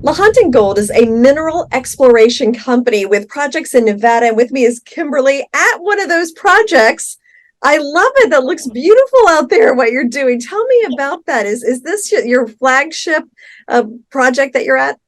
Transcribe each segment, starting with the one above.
Lahontan Gold is a mineral exploration company with projects in Nevada. And with me is Kimberly at one of those projects. I love it. That looks beautiful out there, what you're doing. Tell me about that. Is this your flagship project that you're at?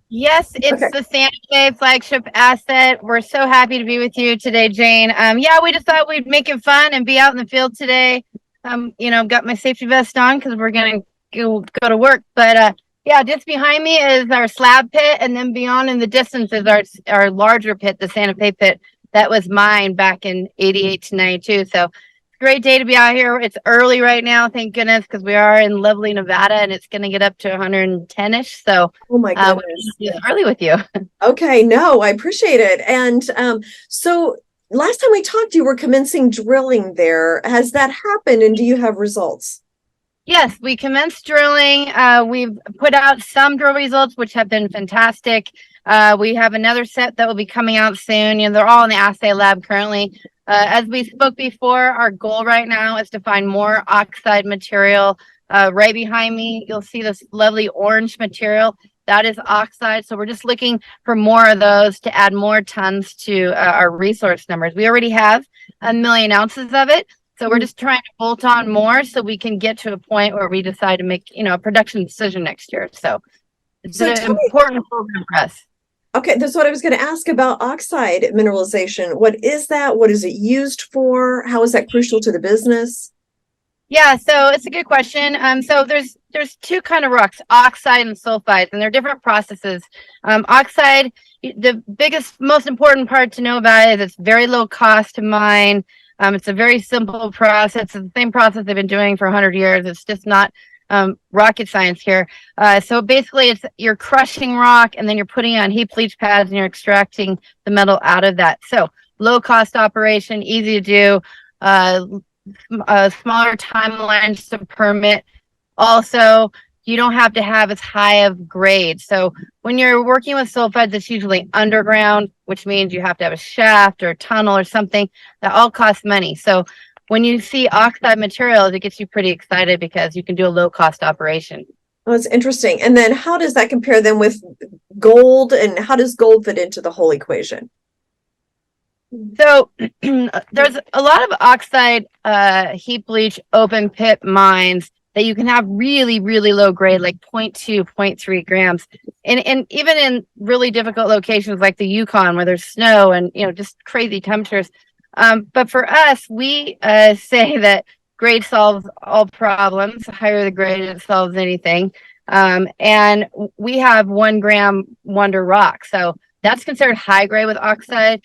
Yes, it's Okay. the Santa Fe flagship asset. We're so happy to be with you today, Jane. Yeah, we just thought we'd make it fun and be out in the field today. Got my safety vest on because we're gonna go to work. But yeah, just behind me is our slab pit, and then beyond in the distance is our larger pit, the Santa Fe pit that was mined back in '88 to '92. So great day to be out here. It's early right now, thank goodness, because we are in lovely Nevada and it's going to get up to 110-ish. So Oh my we're goodness. just early with you. Okay, no, I appreciate it. And so last time we talked, you were commencing drilling there. Has that happened and do you have results? Yes, we commenced drilling. We've put out some drill results, which have been fantastic. We have another set that will be coming out soon. They're all in the assay lab currently. As we spoke before, our goal right now is to find more oxide material. Right behind me, you'll see this lovely orange material. That is oxide. So we're just looking for more of those to add more tons to our resource numbers. We already have 1 million ounces of it. So we're just trying to bolt on more so we can get to a point where we decide to make, a production decision next year. So it's So an tell me, important program for us. okay, that's what I was going to ask about oxide mineralization. What is that? What is it used for? How is that crucial to the business? Yeah, so it's a good question. So there's two kind of rocks, oxide and sulfides, and they're different processes. Oxide, the biggest, most important part to know about it is it's very low cost to mine. It's a very simple process. It's the same process they've been doing for 100 years. It's just not rocket science here. So basically, you're crushing rock and then you're putting on heap leach pads and you're extracting the metal out of that. So low cost operation, easy to do. Smaller timelines to permit. Also, you don't have to have as high of grade. So when you're working with sulfides, it's usually underground, which means you have to have a shaft or a tunnel or something that all costs money. So when you see oxide materials, it gets you pretty excited because you can do a low cost operation. Oh, it's interesting. And then how does that compare then with gold and how does gold fit into the whole equation? So there's a lot of oxide heap leach open pit mines that you can have really, really low grade, like 0.2, 0.3 grams. And even in really difficult locations like the Yukon where there's snow and, just crazy temperatures. But for us, we say that grade solves all problems. The higher the grade, it solves anything. And we have 1 gram wonder rock. So that's considered high grade with oxide.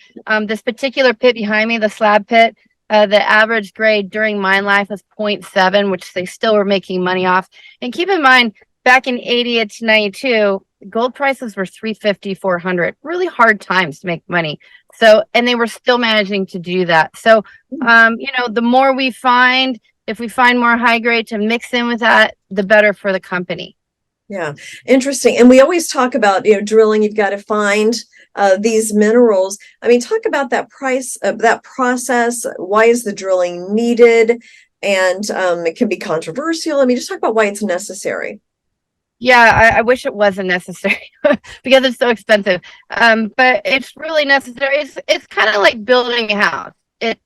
This particular pit behind me, the slab pit, the average grade during mine life was 0.7, which they still were making money off. And keep in mind, back in '88 to '92, gold prices were 350, 400. Really hard times to make money. So, and they were still managing to do that. So, the more we find, if we find more high grade to mix in with that, the better for the company. Yeah, interesting. And we always talk about, drilling, you've got to find these minerals. I mean, talk about that price of that process. Why is the drilling needed? And it can be controversial. I mean, just talk about why it's necessary. Yeah, I wish it wasn't necessary because it's so expensive. But it's really necessary. It's kind of like building a house.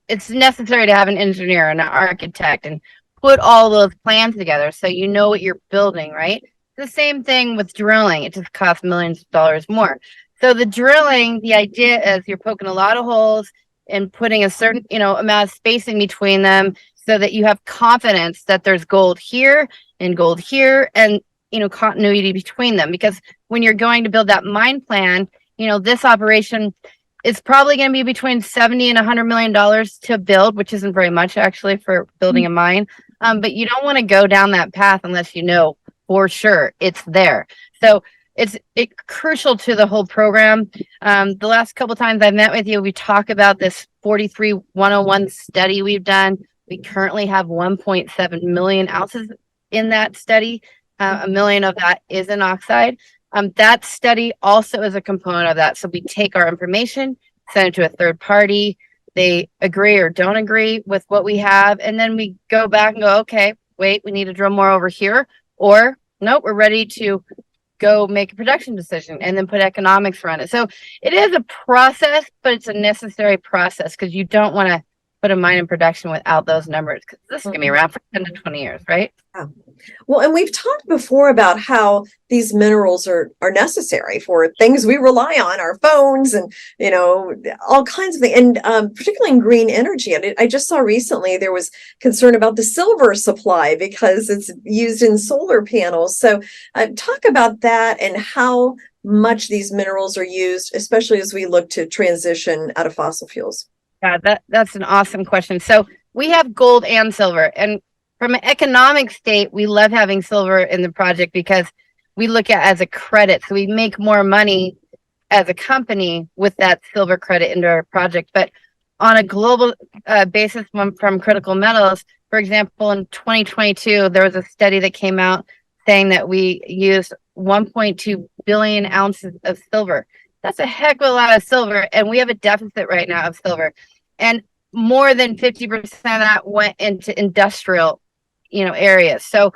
It's necessary to have an engineer and an architect and put all those plans together so you know what you're building, right? The same thing with drilling. It just costs millions of dollars more. So the drilling, the idea is you're poking a lot of holes and putting a certain, amount of spacing between them so that you have confidence that there's gold here and gold here and, continuity between them. Because when you're going to build that mine plan, this operation is probably going to be between 70 and $100 million to build, which isn't very much actually for building a mine. But you don't want to go down that path unless you know for sure it's there. So it's crucial to the whole program. The last couple times I've met with you, we talk about this 43-101 study we've done. We currently have 1.7 million ounces in that study. 1 million of that is in oxide. That study also is a component of that. So we take our information, send it to a third party. They agree or don't agree with what we have. And then we go back and go, okay, wait, we need to drill more over here. Or, nope, we're ready to go make a production decision and then put economics around it. So it is a process, but it's a necessary process because you don't want to put a mine in production without those numbers, because this is going to be around for 10 to 20 years, right? Yeah. Well, and we've talked before about how these minerals are necessary for things we rely on, our phones and, all kinds of things, and particularly in green energy. And I just saw recently there was concern about the silver supply because it's used in solar panels. So talk about that and how much these minerals are used, especially as we look to transition out of fossil fuels. Yeah, that's an awesome question. So we have gold and silver, and from an economic state, we love having silver in the project because we look at it as a credit. So we make more money as a company with that silver credit into our project. But on a global basis from critical metals, for example, in 2022, there was a study that came out saying that we used 1.2 billion ounces of silver. That's a heck of a lot of silver, and we have a deficit right now of silver. And more than 50% of that went into industrial, areas. So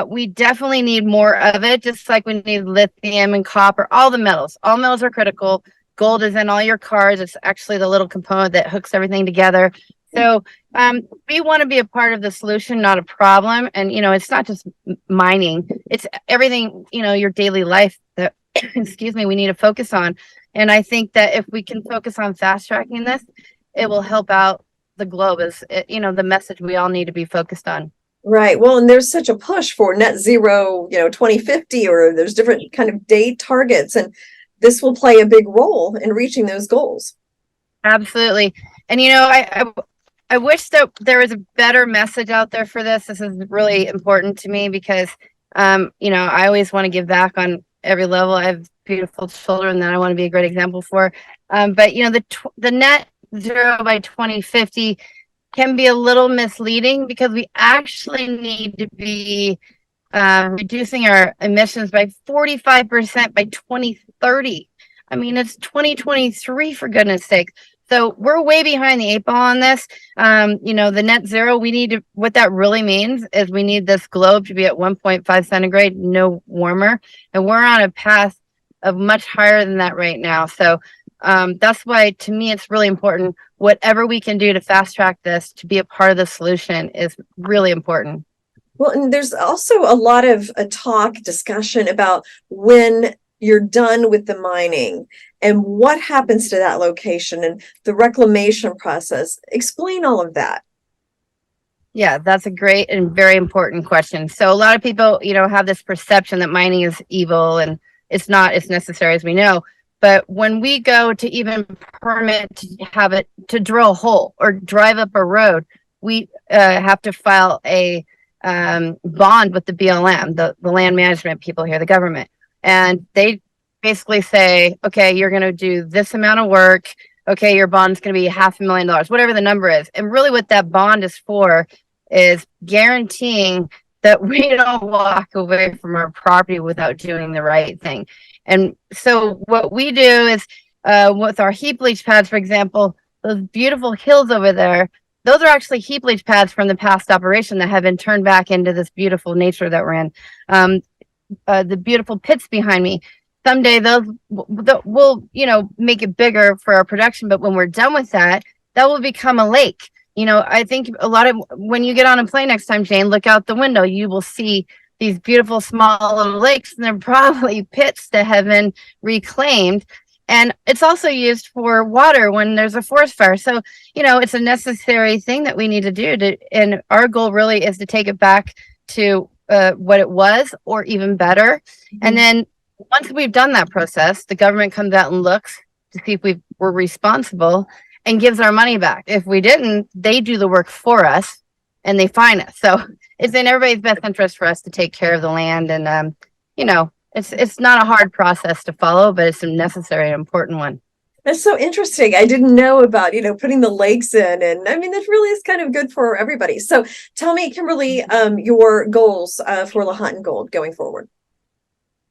we definitely need more of it, just like we need lithium and copper, all the metals. All metals are critical. Gold is in all your cars. It's actually the little component that hooks everything together. So we want to be a part of the solution, not a problem. And, it's not just mining. It's everything, your daily life that, excuse me, we need to focus on. And I think that if we can focus on fast tracking this, it will help out the globe as, the message we all need to be focused on. Right. Well, and there's such a push for net zero, 2050, or there's different kind of date targets, and this will play a big role in reaching those goals. Absolutely. And, I wish that there was a better message out there for this. This is really important to me because, I always want to give back on every level. I have beautiful children that I want to be a great example for. But, the net zero by 2050 can be a little misleading because we actually need to be reducing our emissions by 45% by 2030. I mean, it's 2023 for goodness sake. So we're way behind the 8 ball on this. The net zero, what that really means is we need this globe to be at 1.5 centigrade, no warmer. And we're on a path of much higher than that right now. So that's why, to me, it's really important. Whatever we can do to fast track this, to be a part of the solution, is really important. Well, and there's also a lot of discussion about when you're done with the mining and what happens to that location and the reclamation process. Explain all of that. Yeah, that's a great and very important question. So a lot of people, have this perception that mining is evil, and it's not. It's necessary, as we know. But when we go to even permit to have it to drill a hole or drive up a road, we have to file a bond with the BLM, the land management people here, the government. And they basically say, okay, you're going to do this amount of work. Okay, your bond's going to be $500,000, whatever the number is. And really what that bond is for is guaranteeing that we don't walk away from our property without doing the right thing. And so what we do is with our heap leach pads, for example, those beautiful hills over there, those are actually heap leach pads from the past operation that have been turned back into this beautiful nature that we're in. The beautiful pits behind me, someday those will, make it bigger for our production. But when we're done with that, that will become a lake. I think when you get on a plane next time, Jane, look out the window, you will see these beautiful small little lakes, and they're probably pits that have been reclaimed. And it's also used for water when there's a forest fire. So, it's a necessary thing that we need to do. And our goal really is to take it back to what it was, or even better. Mm-hmm. And then once we've done that process, the government comes out and looks to see if we were responsible and gives our money back. If we didn't, they do the work for us and they fine us. So it's in everybody's best interest for us to take care of the land. And, it's not a hard process to follow, but it's a necessary and important one. That's so interesting. I didn't know about, putting the lakes in. And I mean, that really is kind of good for everybody. So tell me, Kimberly, your goals for Lahontan Gold going forward.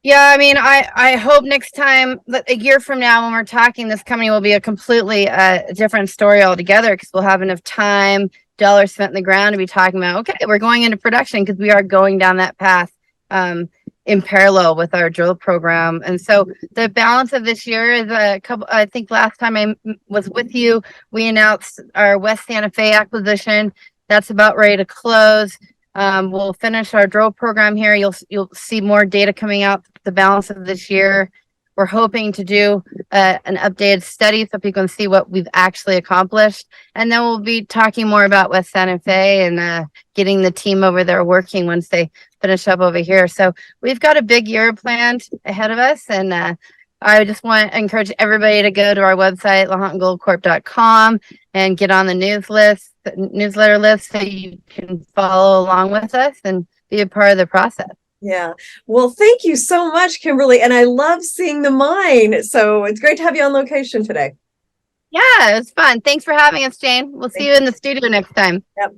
Yeah, I mean, I hope next time, a year from now, when we're talking, this company will be a completely different story altogether, because we'll have enough time, dollars spent in the ground to be talking about, okay, we're going into production, because we are going down that path. in parallel with our drill program. And so the balance of this year is a couple, I think last time I was with you, we announced our West Santa Fe acquisition. That's about ready to close. We'll finish our drill program here. You'll see more data coming out the balance of this year. We're hoping to do an updated study so people can see what we've actually accomplished. And then we'll be talking more about West Santa Fe and getting the team over there working once they finish up over here. So we've got a big year planned ahead of us. And I just want to encourage everybody to go to our website, lahontangoldcorp.com, and get on the newsletter list so you can follow along with us and be a part of the process. Yeah. Well, thank you so much, Kimberly. And I love seeing the mine. So it's great to have you on location today. Yeah, it was fun. Thanks for having us, Jane. We'll see you in the studio next time. Yep.